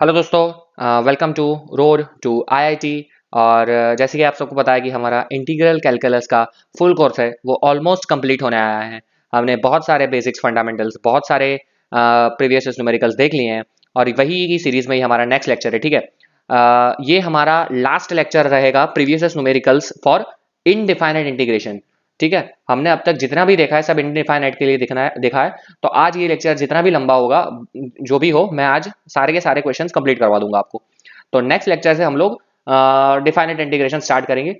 Hello दोस्तों, welcome to road to IIT. और जैसे कि आप सबको पता है कि हमारा इंटीग्रल कैलकुलस का फुल कोर्स है वो ऑलमोस्ट कंप्लीट होने आया है। हमने बहुत सारे बेसिक्स फंडामेंटल्स बहुत सारे प्रीवियस न्यूमेरिकल्स देख लिए हैं और वही की सीरीज में ही हमारा नेक्स्ट लेक्चर है। ठीक है, ये हमारा लास्ट लेक्चर रहेगा previous numericals for indefinite integration. ठीक है, हमने अब तक जितना भी देखा है सब इनडिफाइनाइट के लिए देखा है। तो आज ये लेक्चर जितना भी लंबा होगा, जो भी हो, मैं आज सारे के सारे क्वेश्चंस कंप्लीट करवा दूंगा आपको। तो नेक्स्ट लेक्चर से हम लोग डिफाइनाइट इंटीग्रेशन स्टार्ट करेंगे।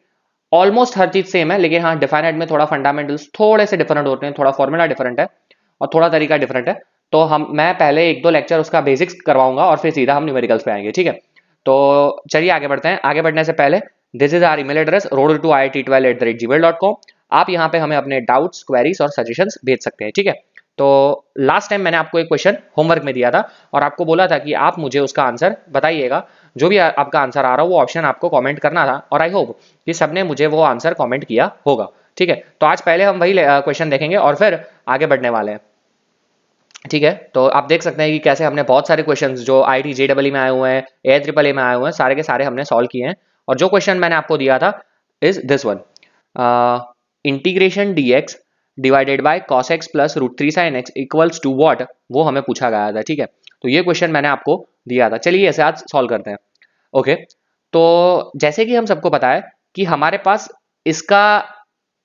ऑलमोस्ट हर चीज सेम है, लेकिन हाँ डिफाइनाइट में थोड़ा फंडामेंटल्स थोड़े से डिफरेंट होते हैं, थोड़ा फॉर्मूला डिफरेंट है और थोड़ा तरीका डिफरेंट है। तो मैं पहले एक दो लेक्चर उसका बेसिक्स करवाऊंगा और फिर सीधा हम न्यूमेरिकल्स पे आएंगे। ठीक है, तो चलिए आगे बढ़ते हैं। आगे बढ़ने से पहले this is our email address road2iit12@gmail.com। आप यहाँ पे हमें अपने डाउट्स, क्वेरीज और सजेशंस भेज सकते हैं। ठीक है, तो लास्ट टाइम मैंने आपको एक क्वेश्चन होमवर्क में दिया था और आपको बोला था कि आप मुझे उसका आंसर बताइएगा। जो भी आपका आंसर आ रहा हो वो ऑप्शन आपको कमेंट करना था और आई होप कि सबने मुझे वो आंसर कमेंट किया होगा। ठीक है, तो आज पहले हम वही क्वेश्चन देखेंगे और फिर आगे बढ़ने वाले हैं। ठीक है, तो आप देख सकते हैं कि कैसे हमने बहुत सारे क्वेश्चंस जो आईटी जेडबलई में आए हुए हैं, AIIA में आए हुए हैं, सारे के सारे हमने सॉल्व किए हैं। और जो क्वेश्चन मैंने आपको दिया था is this one, integration dx divided by cos x plus √3 sin x equals to what, वो हमें पूछा गया था। ठीक है, तो ये क्वेश्चन मैंने आपको दिया था। चलिए ऐसे आज सॉल्व करते हैं। ओके, तो जैसे कि हम सबको पता है कि हमारे पास इसका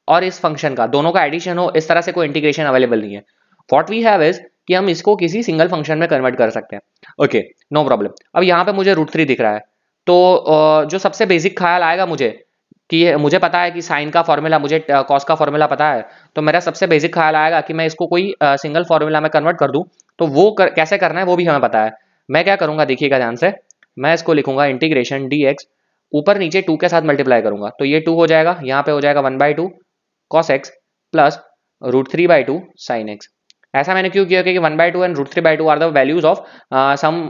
और इस फंक्शन का दोनों का एडिशन हो, इस तरह से कोई इंटीग्रेशन अवेलेबल नहीं है। व्हाट वी हैव इज कि हम इसको किसी सिंगल फंक्शन में कन्वर्ट कर सकते हैं। Okay, no problem. अब यहाँ पे मुझे √3 दिख रहा है, तो जो सबसे बेसिक ख्याल आएगा मुझे कि मुझे पता है कि साइन का फॉर्मूला, मुझे कॉस का फॉर्मूला पता है, तो मेरा सबसे बेसिक ख्याल आएगा कि मैं इसको कोई सिंगल फॉर्मूला में कन्वर्ट कर दूं। तो वो कैसे करना है वो भी हमें पता है। मैं क्या करूंगा, देखिएगा ध्यान से। मैं इसको लिखूंगा इंटीग्रेशन dx, ऊपर नीचे 2 के साथ मल्टीप्लाई करूंगा तो ये 2 हो जाएगा, यहाँ पे हो जाएगा 1/2 cos x plus √3/2 sin x। ऐसा मैंने क्यों किया, क्योंकि 1/2 and √3/2 are the values of some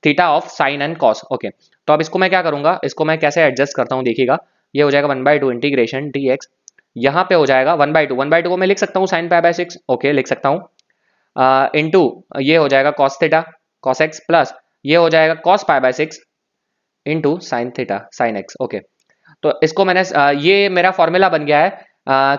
theta of sine and cos. Okay, तो अब इसको मैं क्या करूंगा, इसको मैं कैसे एडजस्ट करता हूँ देखिएगा। ये हो जाएगा 1/2 इंटीग्रेशन dx, यहाँ पे हो जाएगा 1/2 को मैं लिख सकता हूँ sin π/6। ओके, लिख सकता हूँ इनटू ये हो जाएगा cos theta cos x plus ये हो जाएगा cos π/6 into sin theta sin x। Okay, तो इसको मैंने ये मेरा फॉर्मूला बन गया है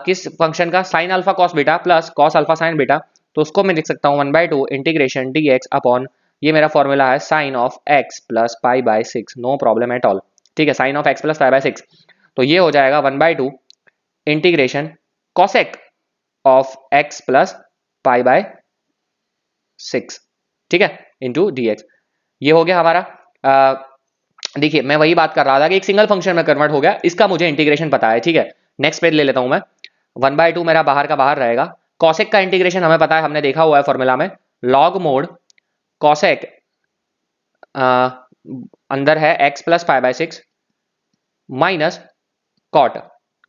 किस फंक्शन का, sign alpha cos beta plus cos alpha sign beta. तो उसको मैं लिख सकता हूँ 1/2 इंटीग्रेशन dx अपॉन, ये मेरा फॉर्मूला है sine of x plus π/6। No problem at all. ठीक है, साइन ऑफ x प्लस π/6, तो ये हो जाएगा 1/2 integration cosec of x plus π/6। ठीक है, इंटू dx। ये हो गया हमारा। देखिए मैं वही बात कर रहा था कि एक सिंगल फंक्शन में कन्वर्ट हो गया, इसका मुझे इंटीग्रेशन पता है। ठीक है, नेक्स्ट पेज ले लेता हूं मैं। 1/2 मेरा बाहर का बाहर रहेगा। कॉसेक का इंटीग्रेशन हमें पता है, हमने देखा हुआ है फॉर्मूला में, लॉग मोड कॉसेक अंदर है x plus π/6 minus cot,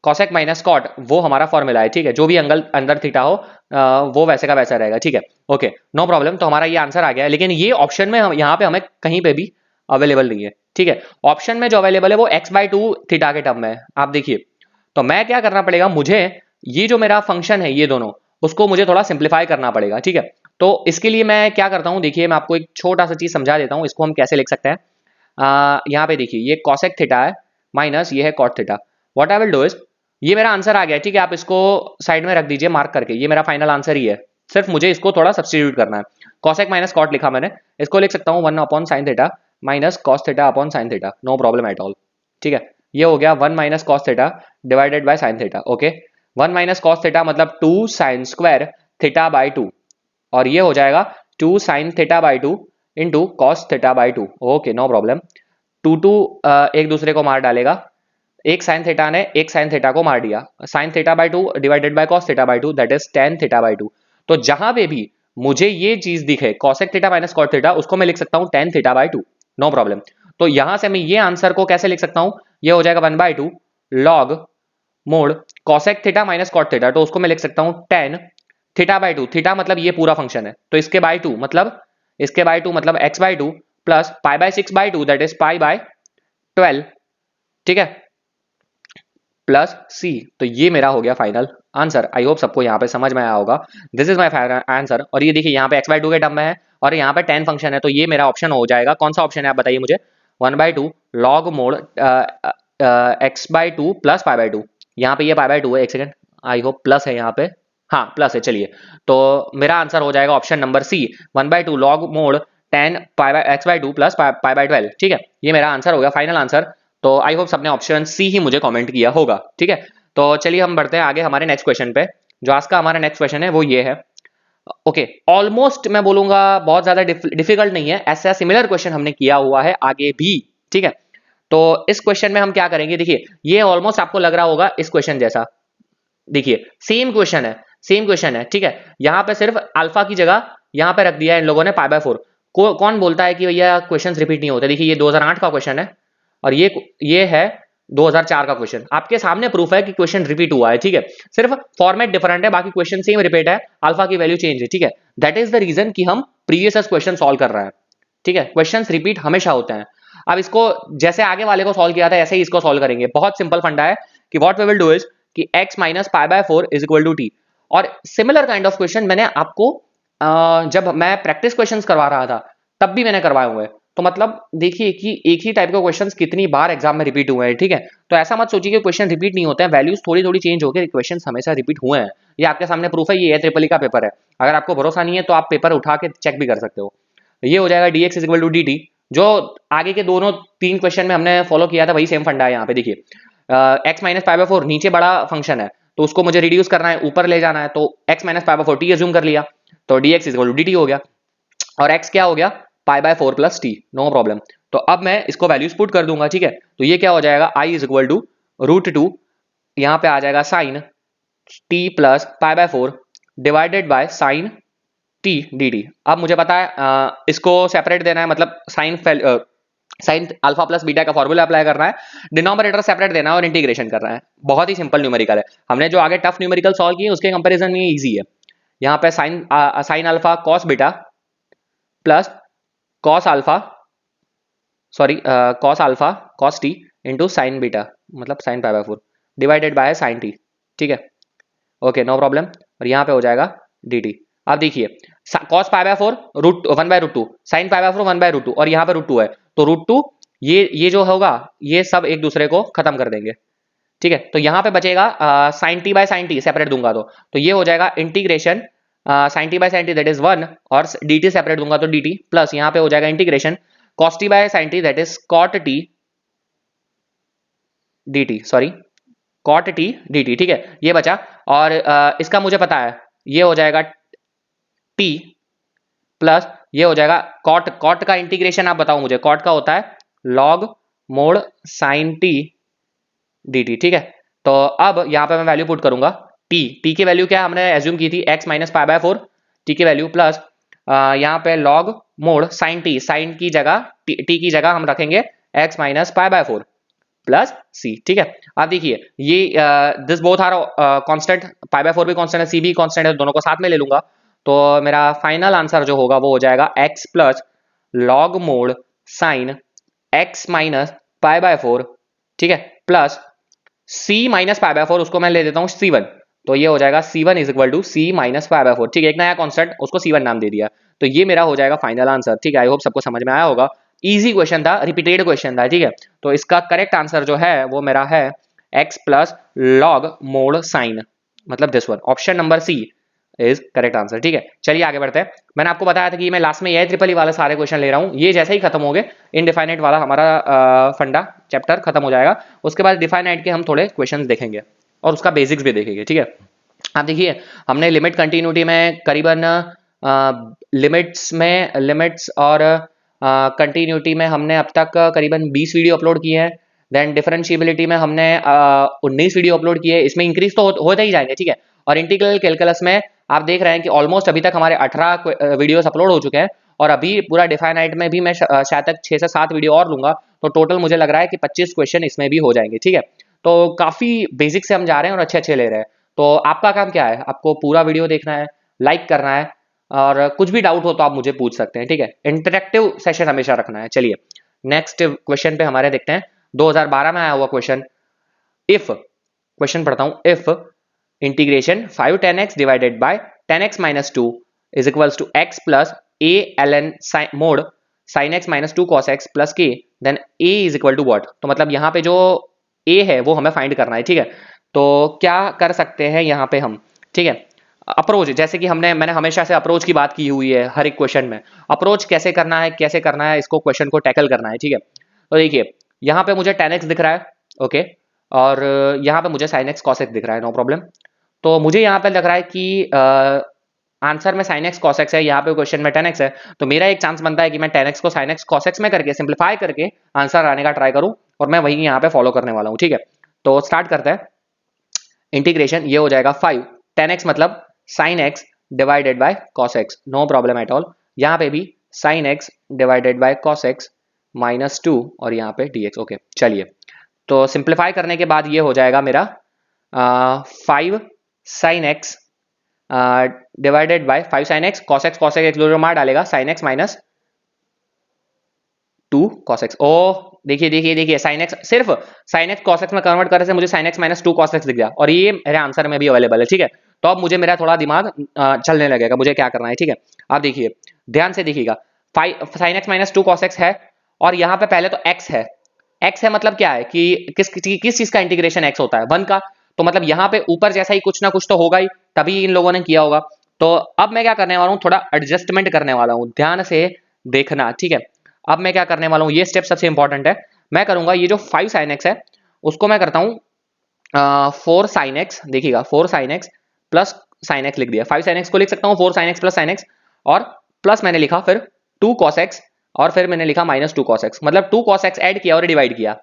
cosec minus cot वो हमारा फॉर्मूला है। ठीक है, जो भी एंगल अंदर थीटा हो वो वैसे का वैसा रहेगा। ठीक है, ओके, नो प्रॉब्लम। तो हमारा ये आंसर आ गया है, लेकिन ये ऑप्शन में यहाँ पे हमें कहीं पे भी अवेलेबल नहीं है। ठीक है, ऑप्शन में जो अवेलेबल है वो x/2 थीटा के टर्म में है, आप देखिए। तो मैं क्या करना पड़ेगा, मुझे ये जो मेरा फंक्शन है ये दोनों, उसको मुझे थोड़ा सिंप्लीफाई करना पड़ेगा। ठीक है, तो इसके लिए मैं क्या करता हूँ, देखिए मैं आपको एक छोटा सा चीज समझा देता हूँ, इसको हम कैसे लिख सकते हैं। यहाँ पे देखिए ये कॉसेक थीटा है माइनस ये है cot theta. What I will do is, ये मेरा आंसर आ गया। ठीक है, आप इसको साइड में रख दीजिए मार्क करके, ये मेरा फाइनल आंसर ही है। सिर्फ मुझे इसको थोड़ा सब्स्टिट्यूट करना है। कॉसेक माइनस कॉट लिखा मैंने, इसको लिख सकता हूँ 1 sin theta minus cos theta upon sine theta. No problem at all. ठीक है, ये हो गया 1 cos theta divided by sine theta. Okay, 1 cos theta मतलब 2 sin स्क्वायर थीटा बाई 2, और ये हो जाएगा 2 sin theta by 2 into cos theta by 2। Okay, no problem. 2 एक दूसरे को मार डालेगा, एक साइन थीटा ने एक साइन थीटा को मार दिया, sine theta by 2 divided by cos theta by 2 that is tan theta by 2। तो जहां पे भी मुझे ये चीज दिखे cosec theta minus cot theta, उसको मैं लिख सकता हूं tan theta by 2। No problem. तो यहां से मैं ये आंसर को कैसे लिख सकता हूं, ये हो जाएगा 1/2 log mod cosec theta minus cot theta, तो उसको मैं लिख सकता हूं tan थीटा बाई 2। थीटा मतलब ये पूरा फंक्शन है, तो इसके बाई 2 मतलब, इसके बाई 2 मतलब x/2 प्लस π/6/2 दैट इज π/12। ठीक है, प्लस c। तो ये मेरा हो गया फाइनल आंसर। आई होप सबको यहाँ पे समझ में आया होगा। This is my final answer. और ये देखिए यहाँ पे x/2 के टर्म में है और यहाँ पे 10 फंक्शन है, तो ये मेरा ऑप्शन हो जाएगा। कौन सा ऑप्शन है आप बताइए मुझे? 1/2 log मोड x/2 प्लस π/2। यहाँ पे ये π/2 है, एक सेकंड, आई होप प्लस है यहाँ पे, हाँ प्लस है। चलिए तो मेरा आंसर हो जाएगा option number C, 1/2 log mod 10 x/2 plus π/12। ठीक है, ये मेरा आंसर हो गया, फाइनल आंसर। तो आई होप सबने ऑप्शन सी ही मुझे कमेंट किया होगा। ठीक है, तो चलिए हम बढ़ते हैं आगे हमारे नेक्स्ट क्वेश्चन पे। जो आज का हमारा नेक्स्ट क्वेश्चन है वो ये है। ओके, ऑलमोस्ट मैं बोलूंगा बहुत ज्यादा डिफिकल्ट नहीं है, ऐसा सिमिलर क्वेश्चन हमने किया हुआ है आगे भी। ठीक है, तो इस क्वेश्चन में हम क्या करेंगे, देखिए ये ऑलमोस्ट आपको लग रहा होगा इस क्वेश्चन जैसा। देखिए सेम क्वेश्चन है, सेम क्वेश्चन है। ठीक है, यहाँ पे सिर्फ अल्फा की जगह यहाँ पे रख दिया है इन लोगों ने π/4। कौन बोलता है कि भैया क्वेश्चन रिपीट नहीं होते? देखिए ये 2008 का क्वेश्चन है और ये है 2004 का क्वेश्चन। आपके सामने प्रूफ है कि क्वेश्चन रिपीट हुआ है। ठीक है, सिर्फ फॉर्मेट डिफरेंट है, बाकी क्वेश्चन सेम रिपीट है, अल्फा की वैल्यू चेंज है। ठीक है, दैट इज द रीजन कि हम प्रीवियस क्वेश्चन सॉल्व कर रहे हैं। ठीक है, क्वेश्चन रिपीट हमेशा होते हैं। अब इसको जैसे आगे वाले को सॉल्व किया था ऐसे ही इसको सॉल्व करेंगे। बहुत सिंपल फंडा है कि what we will do is कि x minus π/4 is equal to T. और सिमिलर काइंड ऑफ क्वेश्चन मैंने आपको जब मैं प्रैक्टिस क्वेश्चंस करवा रहा था तब भी मैंने करवाए हुए हैं। तो मतलब देखिए कि एक ही टाइप के क्वेश्चंस कितनी बार एग्जाम में रिपीट हुए हैं। ठीक है, तो ऐसा मत सोचिए कि क्वेश्चन रिपीट नहीं होते हैं, वैल्यूज थोड़ी थोड़ी चेंज होकर क्वेश्चंस हमेशा रिपीट हुए हैं। ये आपके सामने प्रूफ है, ये ट्रिपल ई का पेपर है। अगर आपको भरोसा नहीं है तो आप पेपर उठा के चेक भी कर सकते हो। ये हो जाएगा dx is equal to dt, जो आगे के दोनों 3 क्वेश्चन में हमने फॉलो किया था, वही सेम फंडा है। यहाँ पे देखिए x माइनस π/4 नीचे बड़ा फंक्शन है तो उसको मुझे रिड्यूस करना है, ऊपर ले जाना है, तो x माइनस π/4 t एज्यूम कर लिया, तो dx is equal to dt हो गया। और x क्या हो गया? π/4 प्लस टी, नो प्रॉब्लम। तो अब मैं इसको वैल्यूज पुट कर दूंगा। ठीक है, तो ये क्या हो जाएगा, i इज इक्वल टू √2, यहाँ पे आ जाएगा sine t plus π/4 divided by sine t dt। अब मुझे पता है इसको सेपरेट देना है, मतलब साइन अल्फा प्लस बीटा का फॉर्मूला अप्लाई करना है, डिनोमिनेटर सेपरेट देना है और इंटीग्रेशन करना है। बहुत ही सिंपल न्यूमेरिकल है। हमने जो आगे टफ न्यूमेरिकल सॉल्व किए उसके कंपैरिजन में इजी है। यहाँ पे sine alpha cos beta plus cos alpha cos T into sine beta, मतलब sine π/4 divided by sine T. ठीक है, ओके नो प्रॉब्लम। और यहाँ पे हो जाएगा dt। अब देखिए cos π/4 1/√2, sin π/4 1/√2 और यहाँ पे √2 है, तो √2 ये जो होगा ये सब एक दूसरे को खत्म कर देंगे। ठीक है, तो यहाँ पे बचेगा sin t by sin t, separate दूंगा तो ये हो जाएगा integration sin t by sin t that is 1, और dt सेपरेट दूंगा तो dt, प्लस यहाँ पे हो जाएगा integration cos t by sin t that is cot t dt, sorry cot t dt। ठीक है, ये बचा। और इसका मुझे पता है, ये हो जाएगा t प्लस ये हो जाएगा कॉट का इंटीग्रेशन आप बताओ मुझे, कॉट का होता है log mod sin t dt। ठीक है, तो अब यहाँ पे मैं वैल्यू पुट करूंगा t की वैल्यू क्या हमने एज्यूम की थी, x माइनस π/4 t की वैल्यू प्लस यहाँ पे log mod sin t, sine की जगह t की जगह हम रखेंगे x माइनस π/4 प्लस c। ठीक है, अब देखिए ये दिस बोथ आर कांस्टेंट, π/4 भी कांस्टेंट है, c भी कांस्टेंट है, दोनों को साथ में ले लूंगा। तो मेरा फाइनल आंसर जो होगा वो हो जाएगा x plus log mod sine x minus π/4। ठीक है, प्लस c माइनस π/4, उसको मैं ले देता हूँ c1, तो ये हो जाएगा c1 is equal to c minus π/4। ठीक है, एक नया कॉन्स्टेंट उसको c1 नाम दे दिया, तो ये मेरा हो जाएगा फाइनल आंसर। ठीक है, आई होप सबको समझ में आया होगा। इजी क्वेश्चन था, रिपीटेड क्वेश्चन था। ठीक है, तो इसका करेक्ट आंसर जो है वो मेरा है x plus log mod sine, मतलब this one, option number C is correct answer. ठीक है, चलिए आगे बढ़ते हैं। मैंने आपको बताया था कि मैं लास्ट में ये ट्रिपल ई वाले सारे क्वेश्चन ले रहा हूँ, ये जैसे ही खत्म हो गए इनडिफाइनाइट वाला हमारा फंडा चैप्टर खत्म हो जाएगा। उसके बाद डिफाइनाइट के हम थोड़े क्वेश्चन देखेंगे और उसका बेसिक्स भी देखेंगे। ठीक है, आप देखिए हमने लिमिट कंटिन्यूटी में करीबन लिमिट्स और कंटिन्यूटी में हमने अब तक करीबन 20 वीडियो अपलोड किए हैं। देन डिफरेंशिएबिलिटी में हमने 19 वीडियो अपलोड किए, इसमें इंक्रीज तो होते ही जाएंगे। ठीक है, और इंटीग्रल कैलकुलस में आप देख रहे हैं कि ऑलमोस्ट अभी तक हमारे 18 वीडियोस अपलोड हो चुके हैं, और अभी पूरा डिफाइनाइट में भी मैं शायद तक 6 से 7 वीडियो और लूंगा, तो टोटल मुझे लग रहा है कि 25 क्वेश्चन इसमें भी हो जाएंगे। ठीक है, तो काफी बेसिक से हम जा रहे हैं और अच्छे अच्छे ले रहे हैं। तो आपका काम क्या है, आपको पूरा वीडियो देखना है, लाइक करना है, और कुछ भी डाउट हो तो आप मुझे पूछ सकते हैं। ठीक है, इंटरेक्टिव सेशन हमेशा रखना है। चलिए नेक्स्ट क्वेश्चन पे हमारे देखते हैं, 2012 में आया हुआ क्वेश्चन। इफ क्वेश्चन पढ़ता हूं, if integration 5 tan x divided by tan x minus 2 is equals to x plus a ln mod sin x minus 2 cos x plus k then a is equal to what. तो मतलब यहाँ पे जो a है वो हमें find करना है, ठीक है। तो क्या कर सकते हैं यहाँ पे हम, ठीक है। अप्रोच, जैसे कि मैंने हमेशा से अप्रोच की बात की हुई है हर एक क्वेश्चन में। अप्रोच कैसे करना है इसको, क्वेश्चन को टैकल करना है, ठीक है। तो देखिए यहाँ पे मुझे tan x दिख रहा है, ओके, और यहाँ पे मुझे sin x cos x दिख रहा है, नो प्रॉब्लम। तो मुझे यहाँ पे लग रहा है कि आंसर में sin x cos x है, यहाँ पे क्वेश्चन में tan x है। तो मेरा एक चांस बनता है कि मैं tan x को sin x cos x में करके सिंप्लीफाई करके आंसर आने का ट्राई करूं, और मैं वही यहाँ पे फॉलो करने वाला हूँ, ठीक है। तो स्टार्ट करते हैं। इंटीग्रेशन ये हो जाएगा 5 tan x मतलब sin x divided by cos x, no problem at all. यहाँ पे भी sin x divided by cos x minus 2 और यहाँ पे dx, ओके। चलिए, तो सिंप्लीफाई करने के बाद ये हो जाएगा मेरा 5 sin x divided bye 5 sin x cos x एक जो मार डालेगा sin x minus 2 cos x। ओ देखिए sin x, सिर्फ sin x cos x में कन्वर्ट करने से मुझे sin x minus 2 cos x दिख गया, और ये मेरे आंसर में भी अवेलेबल है, ठीक है। तो अब मुझे मेरा थोड़ा दिमाग चलने लगेगा, मुझे क्या करना है, ठीक है। आप देखिए, ध्यान से देखिएगा, sin x minus 2 cos x है, और यहाँ पे पहले तो x है। x है मतलब क्या है कि किस चीज का इंटीग्रेशन x होता है, 1 का। तो मतलब यहाँ पे ऊपर जैसा ही कुछ ना कुछ तो होगा ही, तभी इन लोगों ने किया होगा। तो अब मैं क्या करने वाला हूँ, थोड़ा एडजस्टमेंट करने वाला हूँ, ध्यान से देखना, ठीक है। अब मैं क्या करने वाला हूँ, ये स्टेप सबसे इंपॉर्टेंट है। मैं करूंगा ये जो 5 sin x है उसको मैं करता हूँ 4 sin x, देखिएगा 4 sin x plus sin x लिख दिया। 5 sin x को लिख सकता हूँ 4 sin x plus sin x, और प्लस मैंने लिखा फिर 2 cos x, और फिर मैंने लिखा माइनस 2 cos x, मतलब 2 cos x ऐड किया और डिवाइड किया।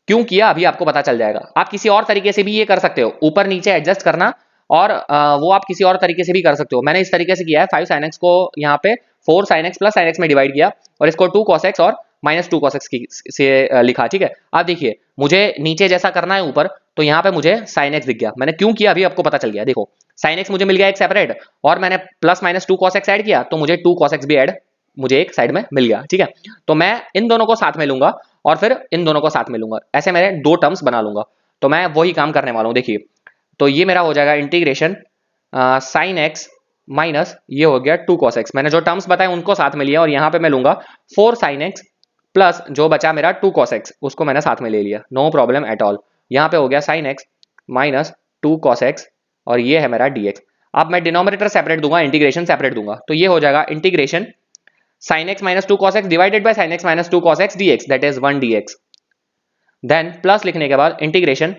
क्यों किया अभी आपको पता चल जाएगा। आप किसी और तरीके से भी ये कर सकते हो, ऊपर नीचे एडजस्ट करना, और वो आप किसी और तरीके से भी कर सकते हो। मैंने इस तरीके से किया है, 5 sin x को यहाँ पे 4 sin x plus sin x में डिवाइड किया, और इसको 2 cos x और माइनस 2 cos x से लिखा, ठीक है। अब देखिए मुझे नीचे जैसा करना है ऊपर, तो यहाँ पे मुझे sin x दिख गया। मैंने क्यों किया अभी आपको पता चल गया। देखो sin x मुझे मिल गया एक सेपरेट, और मैंने plus minus 2 cos x add किया, तो मुझे 2 cos x भी ऐड मुझे एक साइड में मिल गया, ठीक है। तो मैं इन दोनों को साथ में लूंगा, और फिर इन दोनों को साथ में लूंगा, ऐसे मेरे दो टर्म्स बना लूंगा। तो मैं वही काम करने वाला हूँ, देखिए। तो ये मेरा हो जाएगा इंटीग्रेशन साइन एक्स माइनस ये हो गया 2 cos x। मैंने जो टर्म्स बताए उनको साथ में लिया, और यहाँ पे मैं लूंगा 4 sin x प्लस जो बचा मेरा 2 cos x, उसको मैंने साथ में ले लिया, नो प्रॉब्लम एट ऑल। यहाँ पे हो गया sin x minus 2 cos x, और ये है मेरा dx। अब मैं डिनोमिनेटर सेपरेट दूंगा, इंटीग्रेशन सेपरेट दूंगा, तो ये हो जाएगा integration sin x minus 2 cos x divided by sin x minus 2 cos x dx, that is 1 dx। Then plus लिखने के बाद इंटीग्रेशन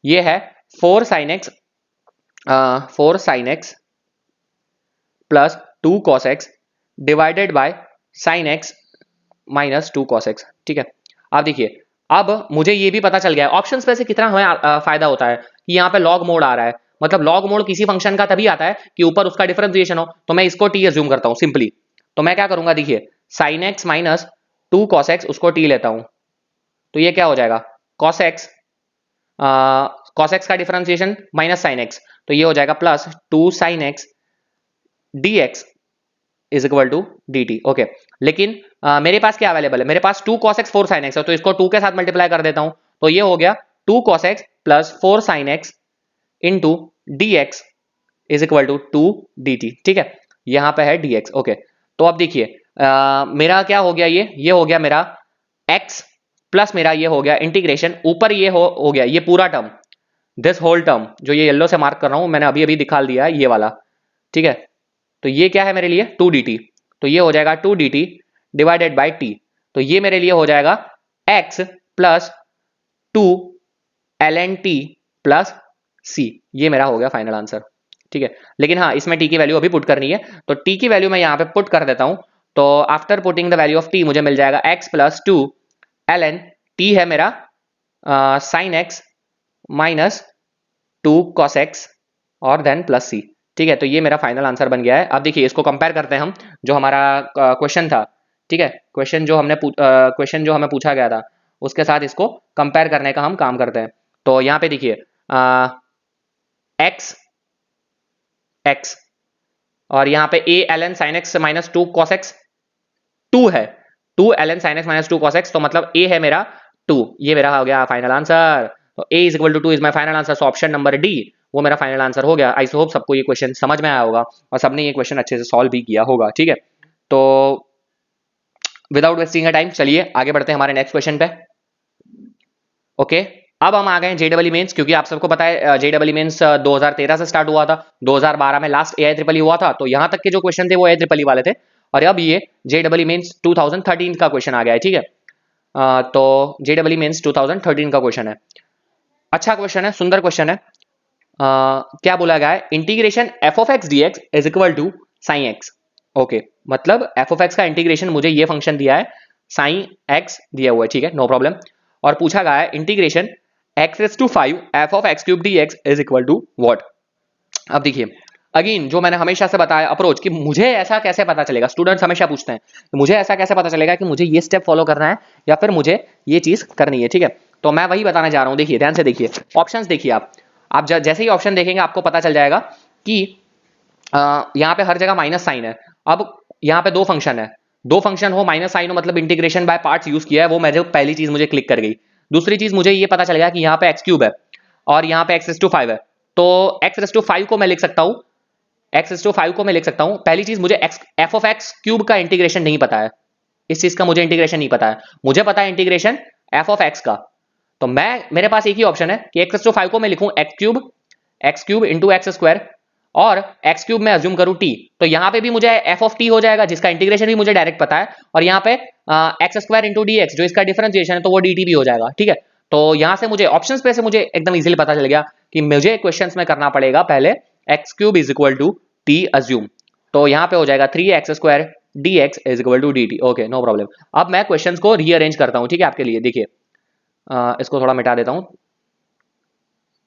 ये है 4 sin x 4 sin x plus 2 cos x divided by sin x minus 2 cos x, ठीक है। अब देखिए, अब मुझे ये भी पता चल गया है ऑप्शंस में से कितना हमें फायदा होता है कि यहाँ पे लॉग मोड आ रहा है। मतलब लॉग मोड किसी फंक्शन का तभी आता है कि ऊपर उसका डिफरेंशिएशन हो, तो मैं इसको टी एज्यूम करता हूँ सिंपली। तो मैं क्या करूंगा, देखिए sin x minus 2 cos x उसको टी लेता हूं, तो ये क्या हो जाएगा cos x cos x का डिफरेंशिएशन माइनस sin x, तो ये हो जाएगा plus 2 sin x dx is equal to dt, okay. लेकिन मेरे पास क्या अवेलेबल है, मेरे पास 2 cos x 4 sin x है, तो इसको 2 के साथ मल्टीप्लाई कर देता हूं, तो ये हो गया 2 cos x plus 4 sin x into dx is equal to 2 dt, ठीक है। यहां पे है dx, ओके। तो अब देखिए मेरा क्या हो गया, ये हो गया मेरा x प्लस मेरा ये हो गया इंटीग्रेशन, ऊपर ये हो गया ये पूरा टर्म, दिस होल टर्म जो ये येलो से मार्क कर रहा हूं, मैंने अभी अभी दिखा दिया है ये वाला, ठीक है। तो ये क्या है मेरे लिए 2 dt, तो ये हो जाएगा 2 dt डिवाइडेड बाई t, तो ये मेरे लिए हो जाएगा x plus 2 ln t plus c। ये मेरा हो गया फाइनल आंसर, ठीक है। लेकिन हाँ, इसमें t की वैल्यू अभी पुट करनी है, तो t की वैल्यू मैं यहाँ पे पुट कर देता हूँ। तो after putting the value of t मुझे मिल जाएगा x प्लस 2 ln t है मेरा sine x minus 2 cos x और देन प्लस c, ठीक है। तो ये मेरा फाइनल आंसर बन गया है। अब देखिए इसको कंपेयर करते हैं हम, जो हमारा क्वेश्चन था, ठीक है, क्वेश्चन जो हमें पूछा गया था उसके साथ इसको कंपेयर करने का हम काम करते हैं। तो यहाँ पे देखिए x x और यहाँ पे a ln sin x minus 2 cos x 2 है, 2 ln sin x minus 2 cos x, तो मतलब a है मेरा 2, ये मेरा हो गया फाइनल आंसर। तो a is equal to 2 is my final answer, so option number D वो मेरा फाइनल आंसर हो गया। आई होप सबको ये क्वेश्चन समझ में आया होगा और सबने ये क्वेश्चन अच्छे से सॉल्व भी किया होगा, ठीक है। तो विदाउट वेस्टिंग टाइम चलिए आगे बढ़ते हैं हमारे नेक्स्ट क्वेश्चन पे। ओके, अब हम आ गए जेडबल मेंस, क्योंकि आप सबको पता है जेडबल मेंस 2013 से स्टार्ट हुआ था, 2012 में लास्ट AIEEE हुआ था, तो यहां तक के जो क्वेश्चन थे वो AIEEE वाले थे, और अब ये जेडबल मेंस 2013 का क्वेश्चन आ गया है, ठीक है। तो जेडबल मेंस 2013 का क्वेश्चन है, अच्छा क्वेश्चन है, सुंदर क्वेश्चन है। क्या बोला गया है, integration f of x d x is equal to sine x. Okay, मतलब एफ ऑफ एक्स का इंटीग्रेशन मुझे ये फंक्शन दिया है, साइन एक्स दिया हुआ है, ठीक है, नो प्रॉब्लम। और पूछा गया है integration x raise to 5 f of x cube d x is equal to what. अब देखिए अगेन जो मैंने हमेशा से बताया अप्रोच, कि मुझे ऐसा कैसे पता चलेगा, स्टूडेंट्स हमेशा पूछते हैं मुझे ऐसा कैसे पता चलेगा कि मुझे ये स्टेप फॉलो करना है या फिर मुझे ये चीज करनी है, ठीक है। तो मैं वही बताने जा रहा हूं, देखिए ध्यान से देखिए, ऑप्शंस देखिए आप जैसे ही ऑप्शन देखेंगे आपको पता चल जाएगा कि यहाँ पे हर जगह माइनस साइन है। अब यहाँ पे दो फंक्शन है, दो फंक्शन हो माइनस साइन हो, मतलब इंटीग्रेशन बाय पार्ट्स यूज किया है, वो मेरे पहली चीज मुझे क्लिक कर गई। दूसरी चीज मुझे ये पता चल गया कि यहाँ पे एक्स क्यूब है और यहाँ पे एक्स रेज टू 5 है, तो एक्स रेज टू 5 को मैं लिख सकता हूँ, एक्स रेज टू 5 को मैं लिख सकता हूँ। पहली चीज मुझे एफ ऑफ एक्स क्यूब का इंटीग्रेशन नहीं पता है, इस चीज का मुझे इंटीग्रेशन नहीं पता है, मुझे पता है इंटीग्रेशन एफ ऑफ एक्स का। तो मेरे पास एक ही ऑप्शन है कि एक्स रेज टू 5 को मैं लिखूं x cube into x square, और एक्स क्यूब में अज्यूम करूं टी, तो यहां पे भी मुझे एफ ऑफ टी हो जाएगा जिसका इंटीग्रेशन भी मुझे डायरेक्ट पता है, और यहाँ पे x square into d x जो इसका डिफरेंशिएशन है तो वो डी टी भी हो जाएगा, ठीक है। तो यहां से मुझे ऑप्शंस पे से मुझे एकदम इजीली पता चल गया कि मुझे क्वेश्चंस में करना पड़ेगा पहले x cube is equal to t assume, तो यहाँ पे हो जाएगा 3x square d x is equal to d t. Okay no problem. अब मैं क्वेश्चंस को रीअरेंज करता हूँ, ठीक है, आपके लिए। देखिए इसको थोड़ा मिटा देता हूँ,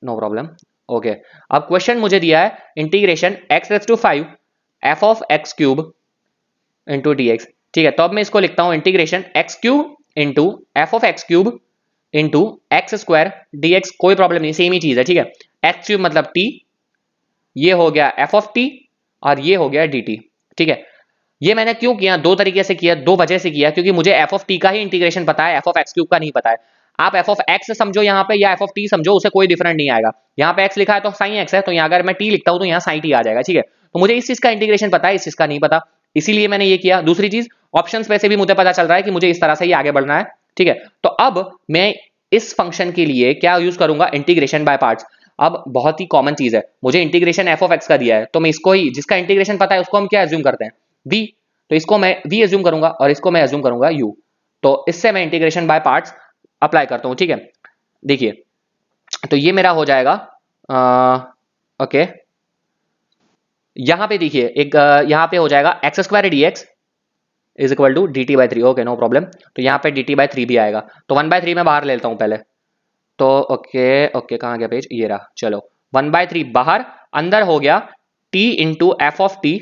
नो प्रॉब्लम। ओके, अब क्वेश्चन मुझे दिया है integration x raise to 5 f of x cube into d x, ठीक है। तो अब मैं इसको लिखता हूं integration x cube into f of x cube into x square d x, कोई प्रॉब्लम नहीं, सेम ही चीज है, ठीक है। एक्स क्यूब मतलब टी, ये हो गया एफ ऑफ टी और ये हो गया डी टी, ठीक है। ये मैंने क्यों किया, दो तरीके से किया, दो वजह से किया, क्योंकि मुझे एफ ऑफ टी का ही इंटीग्रेशन पता है, एफ ऑफ एक्स क्यूब का नहीं पता है। आप एफ ऑफ एक्स समझो यहाँ पे या एफ ऑफ टी समझो, उसे कोई डिफरेंट नहीं आएगा। यहाँ पे एक्स लिखा है तो साइन एक्स है, तो यहाँ अगर मैं टी लिखता हूँ तो यहाँ साइन टी आ जाएगा, ठीक है। तो मुझे इस चीज का इंटीग्रेशन पता है, इस चीज का नहीं पता, इसीलिए मैंने ये किया। दूसरी चीज ऑप्शंस पे से भी मुझे पता चल रहा है कि मुझे इस तरह से ही आगे बढ़ना है, ठीक है। तो अब मैं इस फंक्शन के लिए क्या यूज करूंगा, इंटीग्रेशन बाय पार्ट्स। अब बहुत ही कॉमन चीज है, मुझे इंटीग्रेशन एफ ऑफ एक्स का दिया है, तो मैं इसको ही, जिसका इंटीग्रेशन पता है उसको हम क्या एज्यूम करते हैं, v, तो इसको मैं v एज्यूम करूंगा और इसको मैं एज्यूम करूंगा u। तो इससे मैं इंटीग्रेशन बाय पार्ट्स अप्लाई करता हूं, ठीक है। देखिए तो ये मेरा हो जाएगा ओके, यहां पे देखिए एक यहां पे हो जाएगा x square d x is equal to d t by three, okay no problem. तो यहाँ पे डी टी बाई थ्री भी आएगा, तो 1/3 मैं बाहर ले लेता हूँ पहले, तो ओके ओके कहाँ गया पेज, ये रहा, चलो 1/3 बाहर, अंदर हो गया t into f of T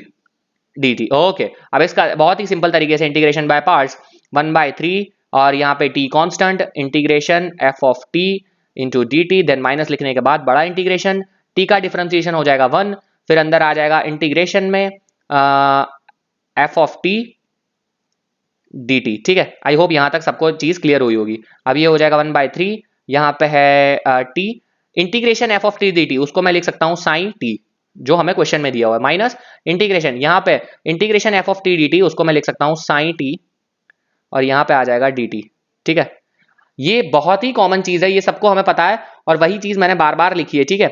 D t. Okay, अब इसका बहुत ही सिंपल तरीके से इंटीग्रेशन बाय पार्ट्स, 1/3 और यहाँ पे t constant, integration f of t into d t, then minus लिखने के बाद बड़ा इंटीग्रेशन, t का डिफरेंशिएशन हो जाएगा 1, फिर अंदर आ जाएगा इंटीग्रेशन में F of T D T, ठीक है। आई होप यहाँ तक सबको चीज क्लियर हुई होगी। अब ये हो जाएगा 1/3, यहाँ पे है t, integration f of T D T उसको मैं लिख सकता हूँ साइन टी, जो हमें क्वेश्चन में दिया हुआ है, माइनस इंटीग्रेशन यहाँ पे integration f of T D T उसको मैं लिख सकता हूँ साइन टी, और यहाँ पे आ जाएगा डी टी, ठीक है। ये बहुत ही कॉमन चीज है, ये सबको हमें पता है, और वही चीज मैंने बार बार लिखी है, ठीक है।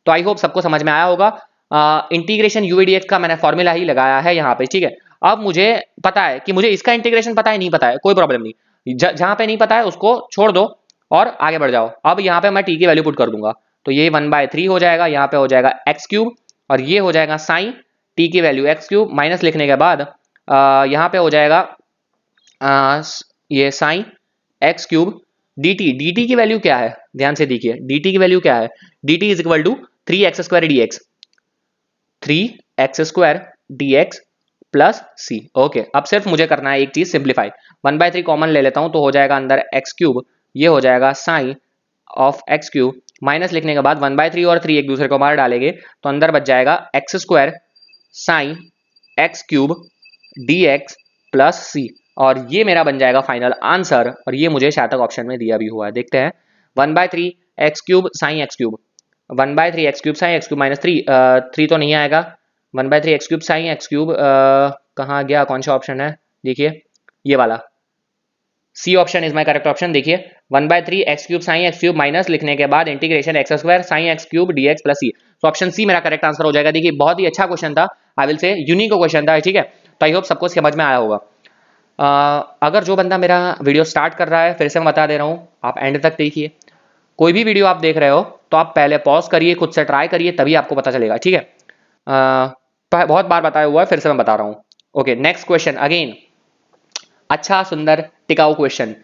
तो आई होप सबको समझ में आया होगा। इंटीग्रेशन यूवीडीएक्स का मैंने फॉर्मूला ही लगाया है यहाँ पे, ठीक है। अब मुझे पता है कि मुझे इसका इंटीग्रेशन पता है, नहीं पता है, कोई प्रॉब्लम नहीं, जहां पे नहीं पता है उसको छोड़ दो और आगे बढ़ जाओ। अब यहाँ पे मैं टी की वैल्यू पुट कर दूंगा, तो ये 1/3 हो जाएगा, यहाँ पे हो जाएगा एक्स क्यूब, और ये हो जाएगा साइन टी की वैल्यू एक्स क्यूब, माइनस लिखने के बाद यहाँ पे हो जाएगा ये sign x cube D T की वैल्यू क्या है, ध्यान से देखिए, डी टी की वैल्यू क्या है, d t is equal to 3x square d x, 3x square d x plus c. Okay, अब सिर्फ मुझे करना है एक चीज, सिंप्लीफाई, 1/3 कॉमन ले लेता हूं, तो हो जाएगा अंदर एक्स क्यूब, ये हो जाएगा sine of x cube, minus लिखने के बाद 1/3 और 3 एक दूसरे को बाहर डालेंगे, तो अंदर बच जाएगा x square sine x cube d x plus C, और ये मेरा बन जाएगा फाइनल आंसर, और ये मुझे शायद तक ऑप्शन में दिया भी हुआ है, देखते हैं। 1/3 x cube sine x cube, 1/3 x³ sine x³ minus 3, 3 तो नहीं आएगा। 1/3 x³ साइन x³ कहाँ गया, कौन सा ऑप्शन है, देखिए ये वाला C option is my correct option. देखिए 1/3 x³ साइन x³ माइनस लिखने के बाद integration x² sine x³ dx plus C, तो ऑप्शन सी मेरा करेक्ट आंसर हो जाएगा। देखिए बहुत ही अच्छा क्वेश्चन था, I will say unique question था, ठीक है। तो आई होप सबको समझ में आया होगा। अगर जो बंदा मेरा वीडियो स्टार्ट कर रहा है, फिर से मैं बता दे रहा हूँ, आप एंड तक देखिए। कोई भी वीडियो आप देख रहे हो तो आप पहले पॉज करिए, खुद से ट्राई करिए, तभी आपको पता चलेगा, ठीक है। बहुत बार बताया हुआ है, फिर से मैं बता रहा हूँ। ओके, नेक्स्ट क्वेश्चन अगेन अच्छा सुंदर टिकाऊ क्वेश्चन,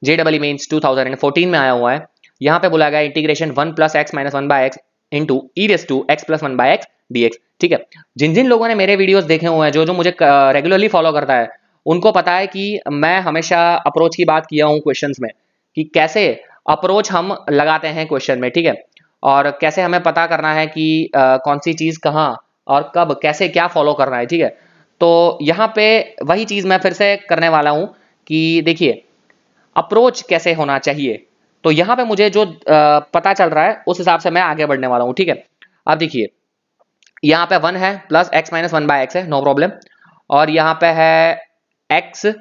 JEE मेंस 2014 में आया हुआ है। यहाँ पे बोला गया integration 1 + x - 1/x into e⁻x + 1/x dx, ठीक है। जिन जिन लोगों ने मेरे वीडियोस देखे हुए हैं, जो जो मुझे रेगुलरली फॉलो करता है, उनको पता है कि मैं हमेशा अप्रोच की बात किया हूँ क्वेश्चंस में, कि कैसे अप्रोच हम लगाते हैं क्वेश्चन में, ठीक है। और कैसे हमें पता करना है कि कौन सी चीज़ कहाँ और कब कैसे क्या फॉलो करना है, ठीक है। तो यहाँ पे वही चीज़ मैं फिर से करने वाला हूँ कि देखिए अप्रोच कैसे होना चाहिए। तो यहाँ पे मुझे जो पता चल रहा है उस हिसाब से मैं आगे बढ़ने वाला हूँ, ठीक है। अब देखिए यहाँ पे 1 है प्लस x - 1/x है, नो प्रॉब्लम। और यहाँ पे है x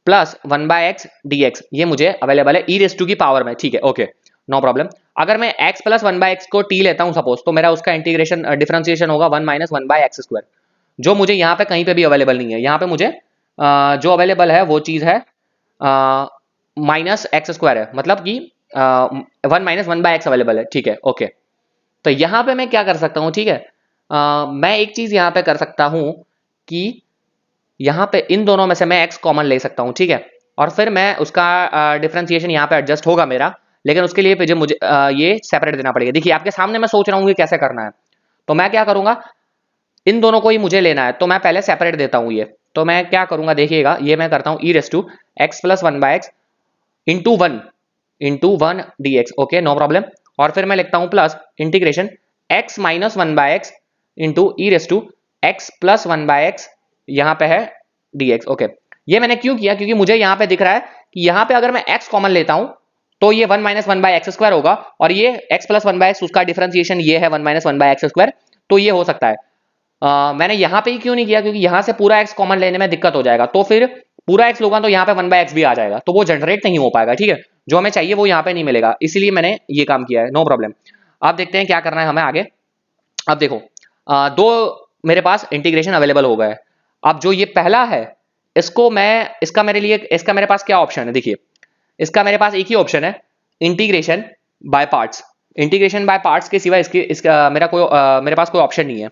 प्लस 1/x dx, ये मुझे अवेलेबल है e⁻ की पावर में, ठीक है, ओके नो प्रॉब्लम। अगर मैं x प्लस 1/x को t लेता हूँ सपोज, तो मेरा उसका इंटीग्रेशन डिफरेंशिएशन होगा 1 - 1/x², जो मुझे यहाँ पे कहीं पे भी अवेलेबल नहीं है। यहाँ पे मुझे जो अवेलेबल है वो चीज़ है -x² है, मतलब कि 1 - 1/x अवेलेबल है, ठीक है, ओके। तो यहाँ पे मैं क्या कर सकता हूँ, ठीक है, मैं एक चीज़ यहाँ पे कर सकता हूँ कि यहाँ पे इन दोनों में से मैं x कॉमन ले सकता हूँ, ठीक है। और फिर मैं उसका डिफरेंशिएशन यहाँ पे एडजस्ट होगा मेरा, लेकिन उसके लिए मुझे ये सेपरेट देना पड़ेगा। देखिए आपके सामने मैं सोच रहा हूँ कि कैसे करना है, तो मैं क्या करूँगा, इन दोनों को ही मुझे लेना है, तो मैं पहले सेपरेट देता हूँ ये। तो मैं क्या करूँगा, देखिएगा ये मैं करता हूँ e⁻x + 1/x into 1 dx, okay no problem. और फिर मैं लिखता हूँ plus integration x - 1/x into e⁻x + 1/x, यहाँ पे है dx, ओके। ये मैंने क्यों किया, क्योंकि मुझे यहाँ पे दिख रहा है कि यहाँ पे अगर मैं x कॉमन लेता हूँ तो ये 1 - 1/x² होगा, और ये x + 1/x उसका डिफरेंशिएशन ये है 1 - 1/x², तो ये हो सकता है। मैंने यहाँ पे ही क्यों नहीं किया, क्योंकि यहाँ से पूरा x कॉमन लेने में दिक्कत हो जाएगा, तो फिर पूरा x लूंगा तो यहाँ पे 1/x भी आ जाएगा, तो वो जनरेट नहीं हो पाएगा, ठीक है। जो हमें चाहिए वो यहाँ पे नहीं मिलेगा, इसीलिए मैंने ये काम किया है, नो प्रॉब्लम। अब देखते हैं क्या करना है हमें आगे। अब देखो दो मेरे पास इंटीग्रेशन अवेलेबल हो गए। अब जो ये पहला है, इसको मैं इसका मेरे पास क्या ऑप्शन है, देखिए इसका मेरे पास एक ही ऑप्शन है, integration by parts. Integration by parts के सिवा इसका मेरे पास कोई ऑप्शन नहीं है।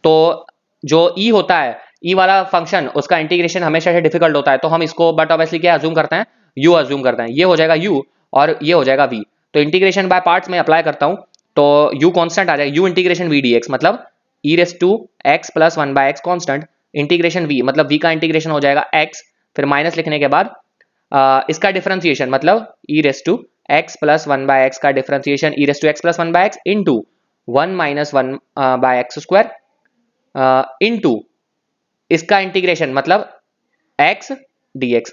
तो जो ई होता है, ई वाला फंक्शन, उसका इंटीग्रेशन हमेशा से डिफिकल्ट होता है, तो हम इसको बट ऑब्वियसली क्या अज्यूम करते हैं, यू अज्यूम करते हैं। ये हो जाएगा यू और ये हो जाएगा वी। तो इंटीग्रेशन बाय पार्ट्स में अप्लाई करता हूं, तो यू कांस्टेंट आ जाएगा, यू इंटीग्रेशन वी dx, मतलब e⁻x + 1/x constant integration v, मतलब वी का इंटीग्रेशन हो जाएगा x, फिर माइनस लिखने के बाद इसका डिफरेंशिएशन, मतलब e⁻x + 1/x का differentiation e⁻x + 1/x into 1 - 1/x² into इसका इंटीग्रेशन, मतलब x dx,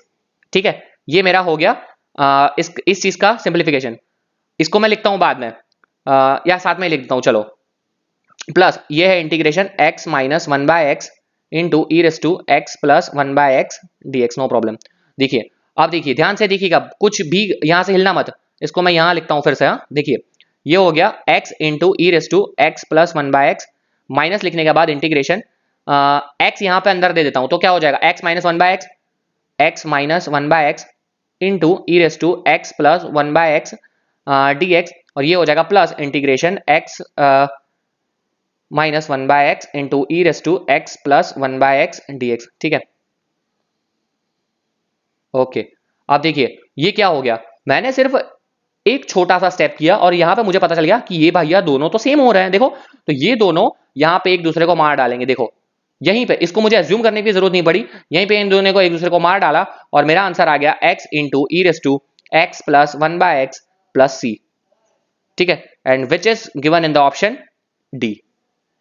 ठीक है। ये मेरा हो गया इस चीज का सिंप्लीफिकेशन। इसको मैं लिखता हूं बाद में, या साथ में लिखता हूं, चलो। प्लस ये है integration x - 1/x into e⁻x + 1/x dx, no problem. देखिए अब देखिए ध्यान से देखिएगा, कुछ भी यहां से हिलना मत। इसको मैं यहां लिखता हूं फिर से, देखिए ये हो गया x into e⁻x + 1/x, minus लिखने के बाद इंटीग्रेशन x यहां पे अंदर दे देता हूं, तो क्या हो जाएगा x - 1/x, x - 1/x into e⁻x + 1/x dx, और ये हो जाएगा plus integration x - 1/x into e⁻x + 1/x dx, ठीक है, ओके। अब देखिए ये क्या हो गया, मैंने सिर्फ एक छोटा सा स्टेप किया और यहां पे मुझे पता चल गया कि ये भैया दोनों तो सेम हो रहे हैं, देखो। तो ये दोनों यहां पे एक दूसरे को मार डालेंगे, देखो यहीं पे, इसको मुझे अज्यूम करने की जरूरत नहीं पड़ी, यहीं पे इन दोनों को एक दूसरे को मार डाला और मेरा आंसर आ गया x into e⁻x + 1/x + c, ठीक है, and which is given in the option D,